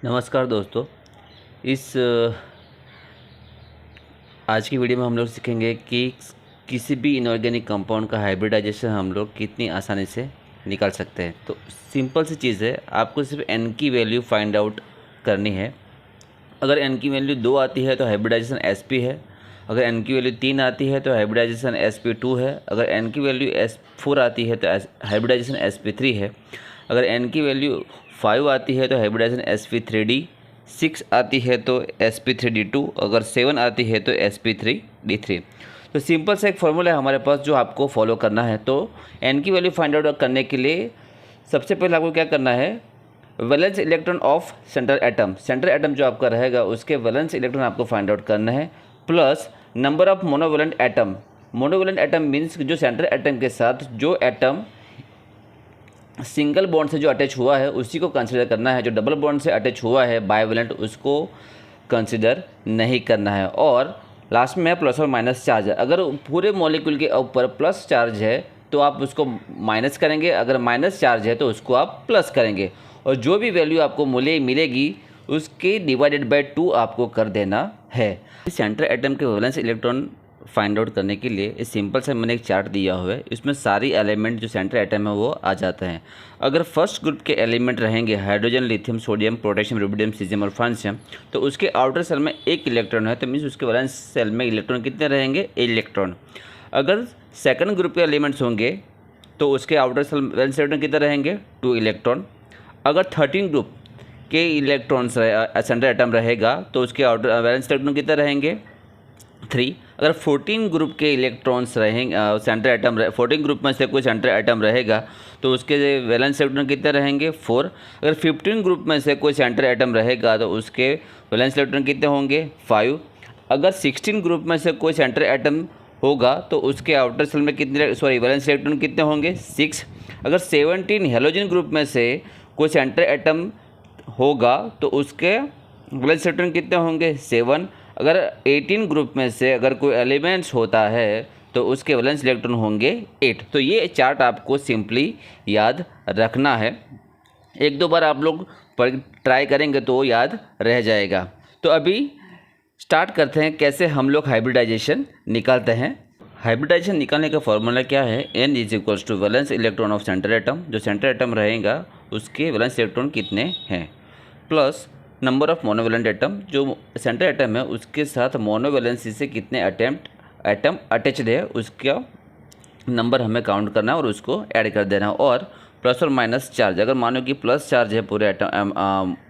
नमस्कार दोस्तों। इस आज की वीडियो में हम लोग सीखेंगे कि किसी भी इनऑर्गेनिक कंपाउंड का हाइब्रिडाइजेशन हम लोग कितनी आसानी से निकाल सकते हैं। तो सिंपल सी चीज़ है, आपको सिर्फ n की वैल्यू फाइंड आउट करनी है। अगर n की वैल्यू 2 आती है तो हाइब्रिडाइजेशन sp है। अगर n की वैल्यू 3 आती है तो हाइब्रिडाइजेशन sp2 है। अगर n की वैल्यू s4 आती है तो हाइब्रिडाइजेशन sp3 है। अगर n की वैल्यू 5 आती है तो हाइब्रिडाइजेशन sp3d, 6 आती है तो sp3d2, अगर 7 आती है तो sp3d3। तो सिंपल से एक फॉर्मूला है हमारे पास जो आपको फॉलो करना है। तो n की वैल्यू फाइंड आउट करने के लिए सबसे पहले आपको क्या करना है, valence electron of central atom जो आपका रहेगा उसके वैलेंस इलेक्ट्रॉन आपको फाइंड आउट करना है, plus number of monovalent atom. Monovalent atom means जो सेंट्रल एटम के साथ जो एटम सिंगल बॉन्ड से जो अटैच हुआ है उसी को कंसिडर करना है। जो डबल बॉन्ड से अटैच हुआ है बाइवैलेंट, उसको कंसिडर नहीं करना है। और लास्ट में है प्लस और माइनस चार्ज। अगर पूरे मॉलिक्यूल के ऊपर प्लस चार्ज है तो आप उसको माइनस करेंगे, अगर माइनस चार्ज है तो उसको आप प्लस करेंगे, और जो भी वैल्यू आपको मिलेगी उसके डिवाइडेड बाय 2 आपको कर देना है। सेंट्रल एटम के वैलेंस इलेक्ट्रॉन फाइंड आउट करने के लिए इस सिंपल से मैंने एक चार्ट दिया हुआ है, इसमें सारी एलिमेंट जो सेंट्रल एटम है वो आ जाते हैं। अगर फर्स्ट ग्रुप के एलिमेंट रहेंगे hydrogen, lithium, sodium, potassium, rubidium, caesium और फ्रांसियम, तो उसके आउटर सेल में एक इलेक्ट्रॉन है, तो मीन्स उसके वैलेंस सेल में इलेक्ट्रॉन कितने रहेंगे, इलेक्ट्रॉन। अगर सेकंड ग्रुप के एलिमेंट्स होंगे तो उसके आउटर सेल वैलेंस इलेक्ट्रॉन कितने रहेंगे, 2 इलेक्ट्रॉन। अगर 13 ग्रुप के इलेक्ट्रॉन्स सेंट्रल एटम रहेगा तो उसके आउटर वैलेंस इलेक्ट्रॉन कितने रहेंगे, 3। अगर 14 ग्रुप के इलेक्ट्रॉन्स रहेंगे सेंट्रल एटम 14 ग्रुप में से कोई सेंट्रल एटम रहेगा तो उसके वैलेंस इलेक्ट्रॉन कितने रहेंगे, 4। अगर 15 ग्रुप में से कोई सेंट्रल एटम रहेगा तो उसके वैलेंस इलेक्ट्रॉन कितने होंगे, 5। अगर 16 ग्रुप में से कोई सेंट्रल एटम होगा तो उसके आउटर सेल में वैलेंस इलेक्ट्रॉन कितने होंगे, 6। अगर 17 हेलोजन ग्रुप में से कोई सेंट्रल एटम होगा तो उसके वैलेंस इलेक्ट्रॉन कितने होंगे, 7। अगर 18 ग्रुप में से अगर कोई एलिमेंट्स होता है तो उसके वैलेंस इलेक्ट्रॉन होंगे 8। तो ये चार्ट आपको सिंपली याद रखना है, एक दो बार आप लोग ट्राई करेंगे तो याद रह जाएगा। तो अभी स्टार्ट करते हैं कैसे हम लोग हाइब्रिडाइजेशन निकालते हैं। हाइब्रिडाइजेशन निकालने का फॉर्मूला क्या है, n is equals to valence electron of central atom, जो सेंट्रल एटम रहेगा उसके वैलेंस इलेक्ट्रॉन कितने हैं, plus number of monovalent atom, जो सेंट्रल एटम है उसके साथ मोनोवैलेंसी से कितने एटम अटैच्ड है उसका नंबर हमें काउंट करना है और उसको ऐड कर देना है, और प्लस और माइनस चार्ज। अगर मानो कि प्लस चार्ज है पूरे एटम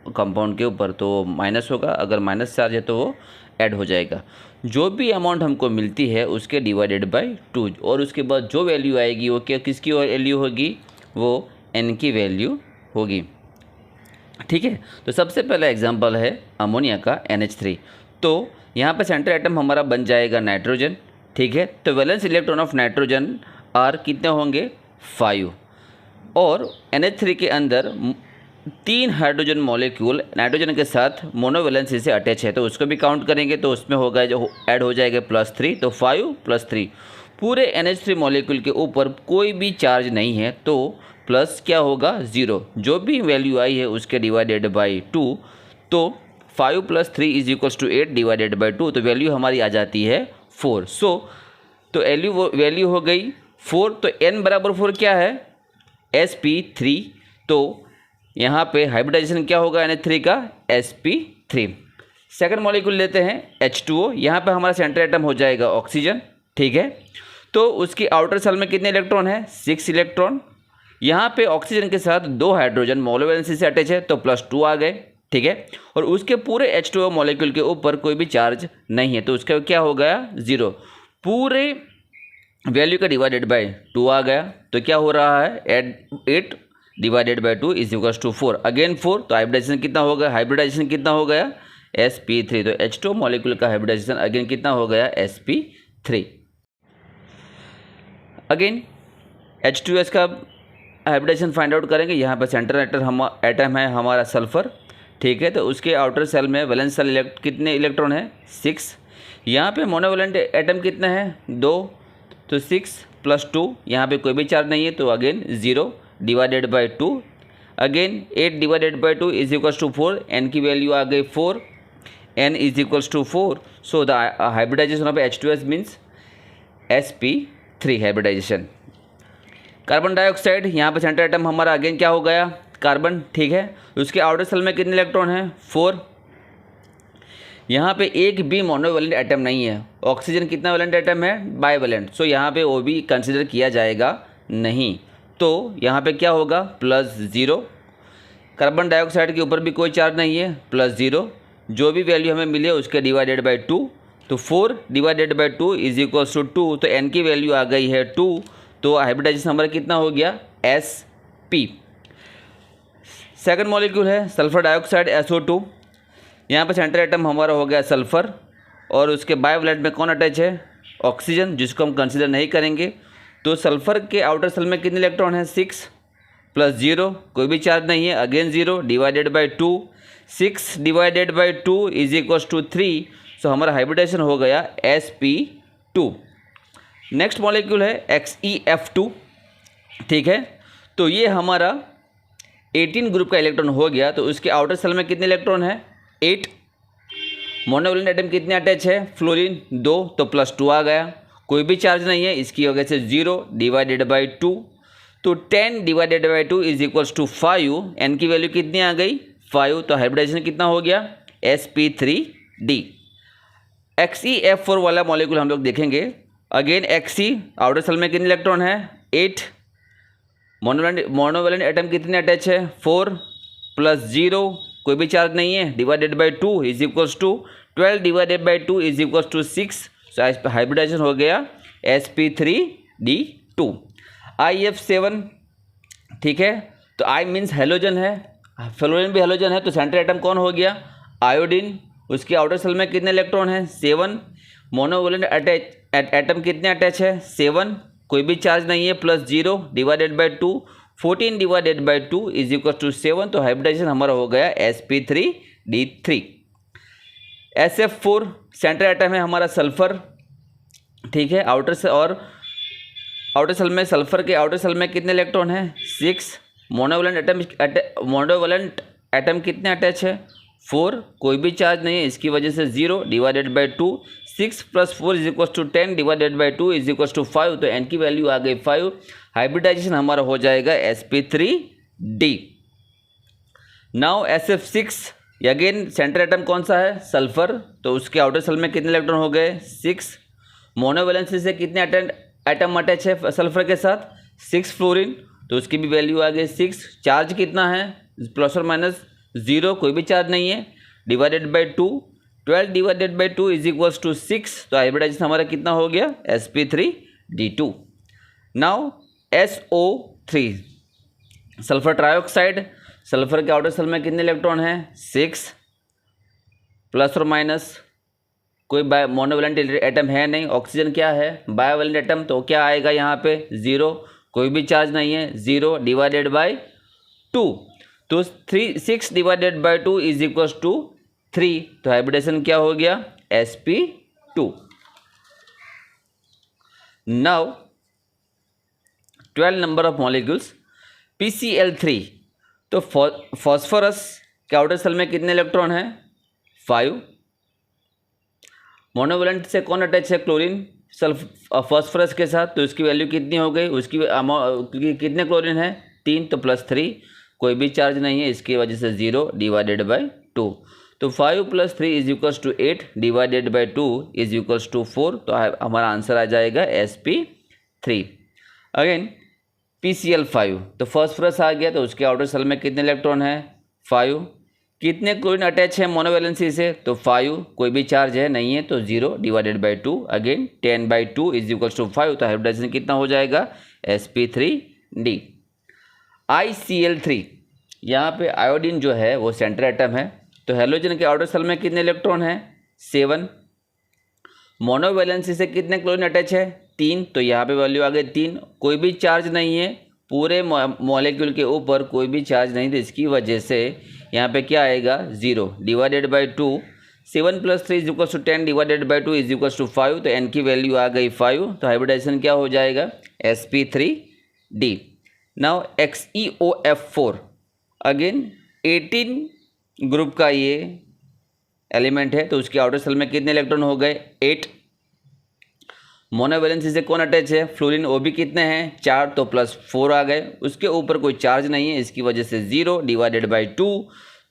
कंपाउंड के ऊपर तो माइनस होगा, अगर माइनस चार्ज है तो वो ऐड हो जाएगा। जो भी अमाउंट हमको मिलती है उसके डिवाइडेड बाय 2, और उसके बाद जो वैल्यू आएगी वो किसकी वैल्यू होगी, वो n की वैल्यू होगी। ठीक है, तो सबसे पहला एग्जांपल है अमोनिया का NH3। तो यहाँ पे सेंट्रल एटम हमारा बन जाएगा नाइट्रोजन। ठीक है, तो valence electron of nitrogen are कितने होंगे, 5। और NH3 के अंदर 3 हाइड्रोजन मॉलिक्यूल नाइट्रोजन के साथ मोनोवैलेंसी से अटैच है, तो उसको भी काउंट करेंगे तो उसमें होगा जो ऐड हो जाएगा +3, तो 5 + 3। पूरे NH3 मॉलिक्यूल के ऊपर कोई भी चार्ज नहीं है तो प्लस क्या होगा, 0। जो भी वैल्यू आई है उसके डिवाइडेड बाय 2, तो 5 + 3 = 8 डिवाइडेड बाय 2, तो वैल्यू हमारी आ जाती है 4। तो वैल्यू हो गई 4, तो n बराबर 4 क्या है, sp3। तो यहाँ पे हाइब्रिडाइजेशन क्या होगा NH3 का, sp3। सेकंड मॉलिक्यूल लेते हैं H2O। यहाँ पे हमारा सेंट्रल एटम हो जाएगा ऑक्सीजन। ठीक है, तो उसकी आउटर सेल में कितने इलेक्ट्रॉन है, 6 इलेक्ट्रॉन। यहाँ पे ऑक्सीजन के साथ 2 हाइड्रोजन मोनोवैलेंसी से अटैच है तो +2 आ गए। ठीक है, और उसके पूरे H2O मॉलिक्यूल के ऊपर कोई भी चार्ज नहीं है तो उसका क्या हो गया, 0। पूरे वैल्यू का डिवाइडेड बाय 2 आ गया, तो क्या हो रहा है, 8 डिवाइडेड बाय 2 = 4, अगेन 4। तो हाइब्रिडाइजेशन कितना हो गया, sp3। तो H2O मॉलिक्यूल का हाइब्रिडाइजेशन अगेन कितना हो गया, sp3। अगेन H2S का हाइब्रिडाइजेशन फाइंड आउट करेंगे। यहाँ पर सेंट्रल एटम है हमारा सल्फर। ठीक है, तो उसके आउटर सेल में वैलेंस सेल कितने इलेक्ट्रॉन है, 6। यहाँ पे मोनोवैलेंट एटम कितने हैं, 2, तो 6 + 2। यहाँ पे कोई भी चार्ज नहीं है तो again 0 divided by 2। Again 8 divided by 2 is equals to 4, n की वैल्यू आ गई 4, n is equals to 4. So the hybridization of H2S means sp3 hybridization. Carbon dioxide, यहाँ पे सेंटर एटम हमारा अगेन क्या हो गया, कार्बन, ठीक है. उसके आउटर सेल में कितने इलेक्ट्रॉन हैं, 4. यहाँ पे एक भी मोनोवैलेंट एटम नहीं है. ऑक्सीजन कितना वैलेंट एटम है, बाईवैलेंट. सो यहाँ पे वो भी कंसिडर किया जाएगा नहीं. तो यहाँ पे क्या होगा, +0. कार्बन डाइऑक्साइड के ऊपर भी कोई चार्ज नहीं है, +0. जो भी वैल्यू हमें मिले उसके डिवाइडेड बाई 2. तो 4 divided by 2 is equals to 2. तो n की वैल्यू आ गई है 2. तो हाइब्रिडाइजेशन हमारा कितना हो गया, sp. सेकंड मॉलिक्यूल है सल्फर डाइऑक्साइड, SO2. यहाँ पर सेंटर एटम हमारा हो गया सल्फर और उसके बायोवैलेंट में कौन अटैच है, ऑक्सीजन, जिसको हम कंसिडर नहीं करेंगे. तो सल्फर के आउटर सेल में कितने इलेक्ट्रॉन हैं, 6 +0, कोई भी चार्ज नहीं है, again 0 divided by 2. 6 divided by 2 is equals to 3. So हमारा हाइब्रिडाइजेशन हो गया sp2. नेक्स्ट मॉलिक्यूल है XeF2, ठीक है. तो ये हमारा 18 ग्रुप का इलेक्ट्रॉन हो गया. तो उसके आउटर सेल में कितने इलेक्ट्रॉन है, 8. मोनोवैलेंट एटम कितने अटैच है, फ्लोरीन 2, तो +2 आ गया. कोई भी चार्ज नहीं है, इसकी वजह से 0 डिवाइडेड बाई 2. तो 10 divided by 2 is equals to 5. n की वैल्यू कितनी आ गई, 5. तो हाइब्रिडाइजेशन कितना हो गया, sp3d. XeF4 वाला मॉलिक्यूल हम लोग देखेंगे. अगेन Xe आउटर सेल में कितने इलेक्ट्रॉन है, 8. मोनोवैलेंट एटम कितने अटैच है, 4 +0, कोई भी चार्ज नहीं है, divided by 2 is equals to 12 divided by 2 is equals to 6. So hybridization हो गया sp3d2. IF7, ठीक है. तो I मीन्स हेलोजन है, फ्लोरीन भी हेलोजन है. तो सेंटर एटम कौन हो गया, आयोडीन. उसके आउटर सेल में कितने इलेक्ट्रॉन हैं, 7. मोनोवैलेंट एटम कितने अटैच है, 7, कोई भी चार्ज नहीं है, +0 divided by 2. 14 divided by 2 is equal to 7. तो हाइब्रिडाइजेशन हमारा हो गया sp3d3. SF4 सेंटर एटम है हमारा सल्फर, ठीक है. आउटर सेल में सल्फर के आउटर सेल में कितने इलेक्ट्रॉन हैं, 6. मोनोवैलेंट एटम कितने अटैच है, 4, कोई भी चार्ज नहीं है, इसकी वजह से 0 divided by 2. 6 + 4 is equal to 10 divided by 2 is equal to 5. तो n की वैल्यू आ गई 5. हाइब्रिडाइजेशन हमारा हो जाएगा sp3d. Now SF6, again centre atom कौन सा है, सल्फर. तो उसके आउटर सेल में कितने इलेक्ट्रॉन हो गए, 6. मोनोवैलेंसी से कितने एटम अटैच है सल्फर के साथ, 6 फ्लोरीन. तो उसकी भी वैल्यू आ गई 6. चार्ज कितना है, ±0, कोई भी चार्ज नहीं है, divided by 2. 12 divided by 2 is equals to 6. तो हाइब्रिडाइजेशन हमारा कितना हो गया, sp3d2. Now SO3 sulphur trioxide. Sulphur के आउटर सेल में कितने इलेक्ट्रॉन हैं, 6, ± कोई मोनोवैलेंट एटम है नहीं. ऑक्सीजन क्या है, बायोवैलेंट एटम. तो क्या आएगा यहाँ पे, 0, कोई भी चार्ज नहीं है, 0 डिवाइडेड बाई 2. तो 6 divided by 2 is equals to 3. तो हाइब्रिडेशन क्या हो गया, sp2. Now 12 number of molecules PCl3. तो फॉस्फोरस के आउटर सेल में कितने इलेक्ट्रॉन हैं, 5. मोनोवैलेंट से कौन अटैच है, क्लोरीन फॉस्फोरस के साथ. तो उसकी वैल्यू कितनी हो गई, उसकी कितने क्लोरीन है, 3. तो +3, कोई भी चार्ज नहीं है, इसकी वजह से 0 डिवाइडेड बाई 2. तो 5 + 3 is equals to 8 divided by 2 is equals to 4. तो हमारा आंसर आ जाएगा sp3. Again PCl5. तो फॉस्फोरस आ गया. तो उसके आउटर सेल में कितने इलेक्ट्रॉन है, 5. कितने क्लोरीन अटैच है मोनोवैलेंसी से, तो 5, कोई भी चार्ज है नहीं है, तो 0 divided by 2. Again 10/2 is equals to 5. तो हाइब्रिडाइजेशन कितना हो जाएगा, sp3d. ICl3, यहाँ पे आयोडीन जो है वो सेंटर एटम है. तो हेलोजन के आउटर सेल में कितने इलेक्ट्रॉन हैं, 7. मोनोवैलेंसी से कितने क्लोरीन अटैच है, 3. तो यहाँ पे वैल्यू आ गई 3. कोई भी चार्ज नहीं है, पूरे मॉलिक्यूल के ऊपर कोई भी चार्ज नहीं, तो इसकी वजह से यहाँ पे क्या आएगा, 0 divided by 2. 7 + 3 is equal to 10 divided by 2 is equal to 5. तो n की वैल्यू आ गई 5. तो हाइब्रिडाइजेशन क्या हो जाएगा, sp3d. Now XeOF4. Again 18 group का ये एलिमेंट है, तो उसके आउटर सेल में कितने इलेक्ट्रॉन हो गए 8। मोनोवैलेंसी से कौन अटैच है फ्लोरीन, वो भी कितने हैं 4, तो +4 आ गए। उसके ऊपर कोई चार्ज नहीं है, इसकी वजह से 0 डिवाइडेड बाई 2,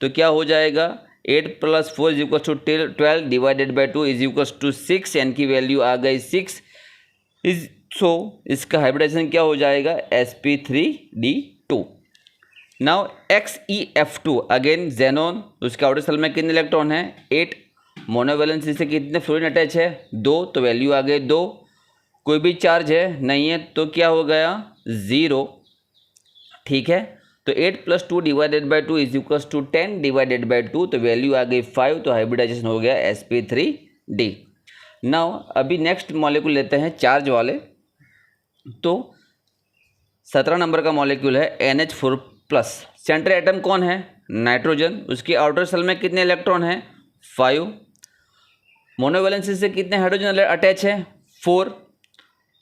तो क्या हो जाएगा 8 + 4 = 12 डिवाइडेड बाई 2 = 6, एन की वैल्यू आ गई 6। सो इसका हाइब्रिडाइजेशन क्या हो जाएगा sp3d2। Now XeF2 again xenon, उसके आउटर सेल में कितने इलेक्ट्रॉन है 8। मोनोवैलेंसी से कितने फ्लोरीन अटैच है 2, तो वैल्यू आ गई 2। कोई भी चार्ज है नहीं है, तो क्या हो गया 0। ठीक है, तो 8 + 2 डिवाइडेड बाई 2 = 10 डिवाइडेड बाई 2, तो वैल्यू आ गई 5, तो हाइब्रिडाइजेशन हो गया sp3d। नाउ अभी नेक्स्ट मॉलिक्यूल लेते हैं चार्ज वाले। तो 17 नंबर का मॉलिक्यूल है NH4+। सेंट्रल एटम कौन है नाइट्रोजन, उसके आउटर सेल में कितने इलेक्ट्रॉन हैं 5। मोनोवैलेंसी से कितने हाइड्रोजन अटैच है 4,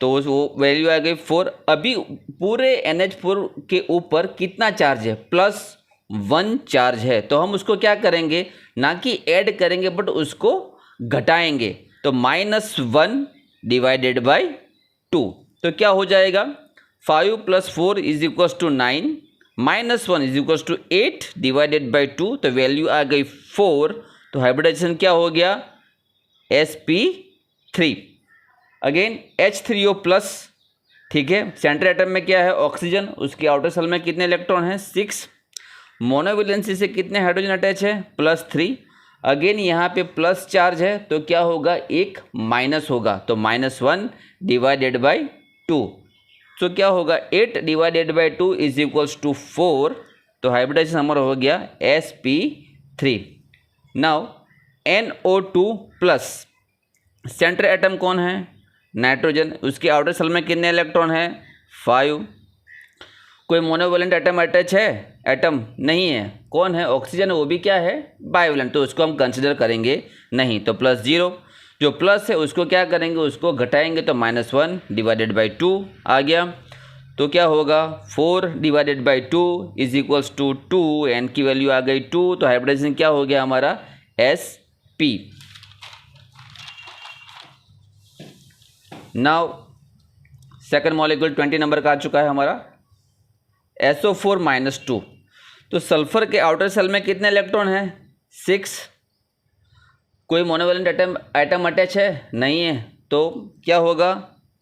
तो वो वैल्यू आ गई 4। अभी पूरे NH4 के ऊपर कितना चार्ज है +1 चार्ज है, तो हम उसको क्या करेंगे ना कि ऐड करेंगे बट उसको घटाएंगे, तो -1 डिवाइडेड बाई 2, तो क्या हो जाएगा 5 + 4 = 9, -1 = 8 डिवाइडेड बाई 2, तो वैल्यू आ गई 4, तो हाइब्रिडाइजेशन क्या हो गया sp3। Again H3O+। ठीक है, सेंट्रल एटम में क्या है ऑक्सीजन, उसके आउटर सेल में कितने इलेक्ट्रॉन हैं 6। मोनोवैलेंसी से कितने हाइड्रोजन अटैच है +3। अगेन यहाँ पे प्लस चार्ज है, तो क्या होगा एक माइनस होगा, तो -1 डिवाइडेड बाई 2, तो क्या होगा 8 डिवाइडेड बाई 2 = 4, तो हाइब्रिडाइजेशन हमारा हो गया sp3। Now NO2+। Central atom कौन है नाइट्रोजन, उसके आउटर सेल में कितने इलेक्ट्रॉन है 5। कोई मोनोवैलेंट एटम अटैच है एटम नहीं है, कौन है ऑक्सीजन, वो भी क्या है बाइवैलेंट, तो उसको हम कंसिडर करेंगे नहीं, तो +0। जो प्लस है उसको क्या करेंगे उसको घटाएंगे, तो -1 डिवाइडेड बाई 2 आ गया, तो क्या होगा 4 डिवाइडेड बाई 2 = 2, एन की वैल्यू आ गई 2, तो हाइब्रिडाइजेशन क्या हो गया हमारा sp। Now second molecule 20 number का आ चुका है हमारा SO4-2। तो सल्फर के आउटर सेल में कितने इलेक्ट्रॉन हैं 6। कोई मोनोवैलेंट एटम अटैच है नहीं है, तो क्या होगा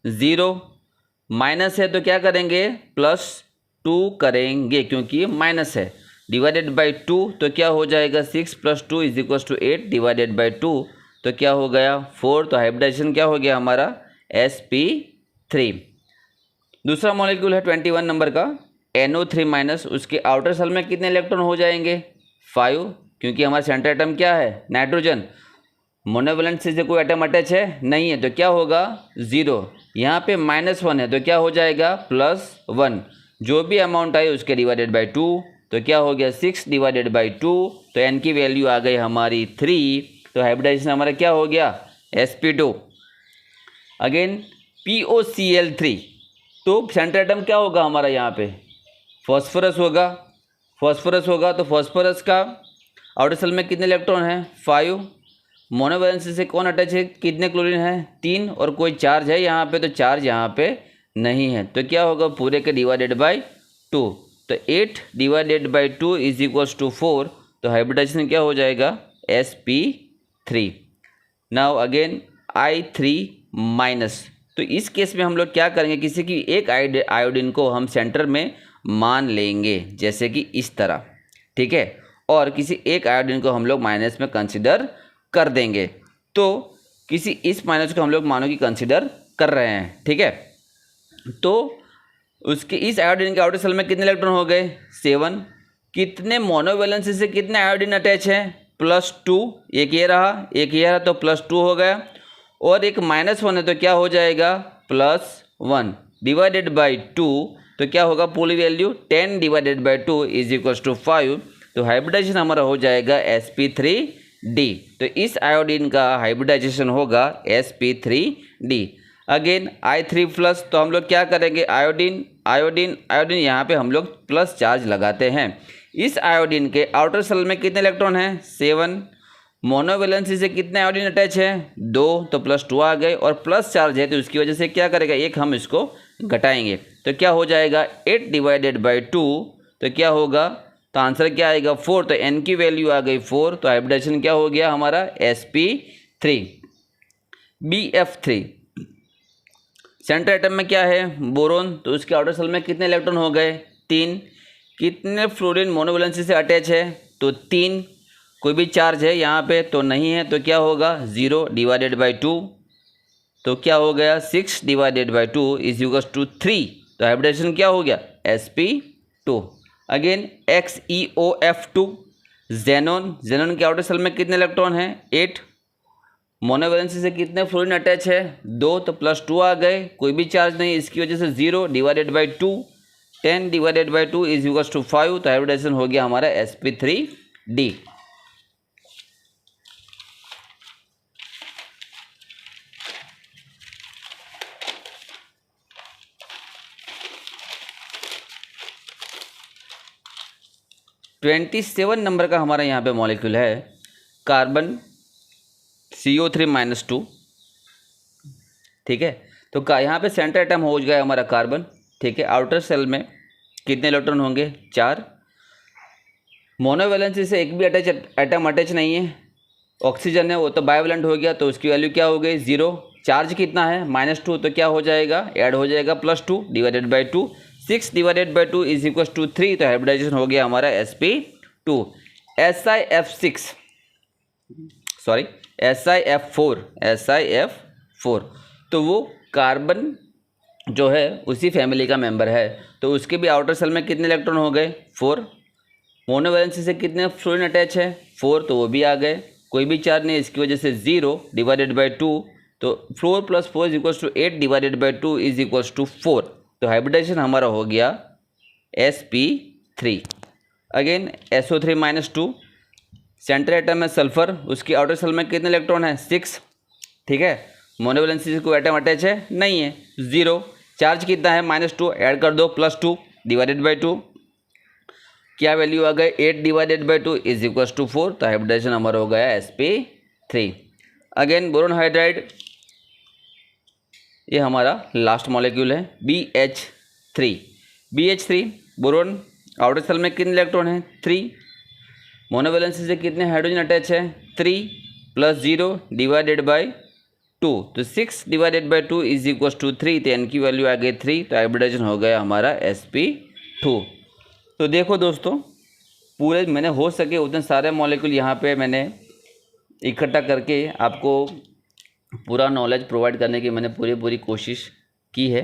0। माइनस है तो क्या करेंगे +2 करेंगे, क्योंकि ये माइनस है, डिवाइडेड बाई 2, तो क्या हो जाएगा 6 + 2 = 8 डिवाइडेड बाई 2, तो क्या हो गया 4, तो हाइब्रिडाइजेशन क्या हो गया हमारा sp3। दूसरा मॉलिक्यूल है 21 नंबर का NO3-, उसके आउटर सेल में कितने इलेक्ट्रॉन हो जाएंगे 5, क्योंकि हमारा सेंट्रल एटम क्या है नाइट्रोजन, मोनोवैलेंट से कोई एटम अटैच है नहीं है, तो क्या होगा 0। यहाँ पे -1 है, तो क्या हो जाएगा +1, जो भी अमाउंट आई उसके डिवाइडेड बाई 2, तो क्या हो गया 6 डिवाइडेड बाई 2, तो एन की वैल्यू आ गई हमारी 3, तो हाइब्रिडाइजेशन हमारा क्या हो गया sp2। Again POCl3। तो सेंट्रल एटम क्या होगा हमारा यहाँ पे फॉस्फोरस होगा, तो फॉस्फोरस का आउटर सेल में कितने इलेक्ट्रॉन हैं 5। मोनोवैलेंसी से कौन अटैच है, कितने क्लोरीन है 3, और कोई चार्ज है यहाँ पे, तो चार्ज यहाँ पे नहीं है, तो क्या होगा पूरे के डिवाइडेड बाई 2, तो 8 डिवाइडेड बाई 2 = 4, तो हाइब्रिडाइजेशन क्या हो जाएगा sp3। Now again I3-। तो इस केस में हम लोग क्या करेंगे, किसी की एक आयोडीन को हम सेंटर में मान लेंगे, जैसे कि इस तरह, ठीक है, और किसी एक आयोडीन को हम लोग माइनस में कंसिडर कर देंगे, तो किसी इस माइनस को हम लोग मानो कि कंसिडर कर रहे हैं, ठीक है। तो उसके इस आयोडीन के आउटर सेल में कितने इलेक्ट्रॉन हो गए 7। कितने मोनोवैलेंसी से कितने आयोडीन अटैच है +2, एक ये रहा एक ये रहा, तो +2 हो गया, और एक -1 है, तो क्या हो जाएगा +1 डिवाइडेड बाई 2, तो क्या होगा पूरी वैल्यू 10 डिवाइडेड बाई 2 = 5, तो हाइब्रिडाइजेशन हमारा हो जाएगा sp3d। तो इस आयोडीन का हाइब्रिडाइजेशन होगा sp3d। अगेन I3+, तो हम लोग क्या करेंगे आयोडीन यहाँ पे हम लोग प्लस चार्ज लगाते हैं, इस आयोडीन के आउटर सेल में कितने इलेक्ट्रॉन हैं 7। मोनोवैलेंसी से कितने आयोडीन अटैच है 2, तो +2 आ गए और प्लस चार्ज है तो इसकी वजह से क्या करेगा एक हम इसको घटाएंगे तो क्या हो जाएगा 8 डिवाइडेड बाई 2, तो क्या होगा तो आंसर क्या आएगा 4। तो n की वैल्यू आ गई 4, तो हाइब्रिडाइजेशन क्या हो गया हमारा sp3। Bf3 सेंटर एटम में क्या है बोरोन, तो उसके आउटर सेल में कितने इलेक्ट्रॉन हो गए 3। कितने फ्लोरीन मोनोवैलेंसी से अटैच है तो 3। कोई भी चार्ज है यहाँ पे तो नहीं है, तो क्या होगा 0 डिवाइडेड बाई 2, तो क्या हो गया 6 divided by 2 is equals to 3। तो हाइब्रिडाइजेशन क्या हो गया sp2। Again XeOF2 xenon, xenon के आउटर सेल में कितने इलेक्ट्रॉन हैं 8। मोनोवैलेंसी से कितने फ्लोरीन अटैच है 2, तो +2 आ गए, कोई भी चार्ज नहीं, इसकी वजह से 0 divided by 2, 10 divided by 2 is equals to 5। तो हाइब्रिडाइजेशन हो गया हमारा sp3d। (27) नंबर का हमारा यहाँ पे मॉलिक्यूल है कार्बन CO3-2। ठीक है, तो यहाँ पे सेंटर एटम हो गया हमारा कार्बन। ठीक है, आउटर सेल में कितने इलेक्ट्रॉन होंगे 4। मोनोवैलेंसी से एक भी एटम अटैच नहीं है। ऑक्सीजन है वो तो बायोवैलेंट हो गया, तो उसकी वैल्यू क्या हो गई 0। चार्ज कितना है -2, तो क्या हो जाएगा ऐड हो जाएगा +2 divided by 2, 6 divided by 2 is equal to 3। तो हाइब्रिडाइजेशन हो गया हमारा sp2। SiF4 तो वो कार्बन जो है उसी फैमिली का मेंबर है, तो उसके भी आउटर सेल में कितने इलेक्ट्रॉन हो गए 4। मोनोवैलेंसी से कितने फ्लोरीन अटैच है 4, तो वो भी आ गए, कोई भी चार्ज नहीं, इसकी वजह से 0 डिवाइडेड बाई 2, तो 4 + 4 is equals to 8 divided by 2 is equals to 4। तो हाइब्रिडाइजेशन हमारा हो गया sp3। Again SO3-2 center atom है सल्फर, उसकी आउटर सेल में कितने इलेक्ट्रॉन है 6। ठीक है, मोनोवैलेंसी से कोई एटम अटैच है नहीं है 0। चार्ज कितना है -2, ऐड कर दो +2 डिवाइडेड बाई 2, क्या वैल्यू आ गई 8 divided by 2 is equals to 4। तो हाइब्रिडाइजेशन हमारा हो गया sp3। अगेन बोरोन हाइड्राइड, ये हमारा लास्ट मॉलिक्यूल है BH3 बोरोन, आउटर सेल में कितने इलेक्ट्रॉन हैं 3। मोनोवैलेंसी से कितने हाइड्रोजन अटैच है 3 + 0 डिवाइडेड बाई 2, तो 6 divided by 2 is equals to 3। तो n की वैल्यू आ गई 3। तो हाइब्रिडाइजेशन हो गया हमारा sp2। तो देखो दोस्तों, पूरे मैंने हो सके उतने सारे मॉलिक्यूल यहाँ पे मैंने इकट्ठा करके आपको पूरा नॉलेज प्रोवाइड करने की मैंने पूरी कोशिश की है।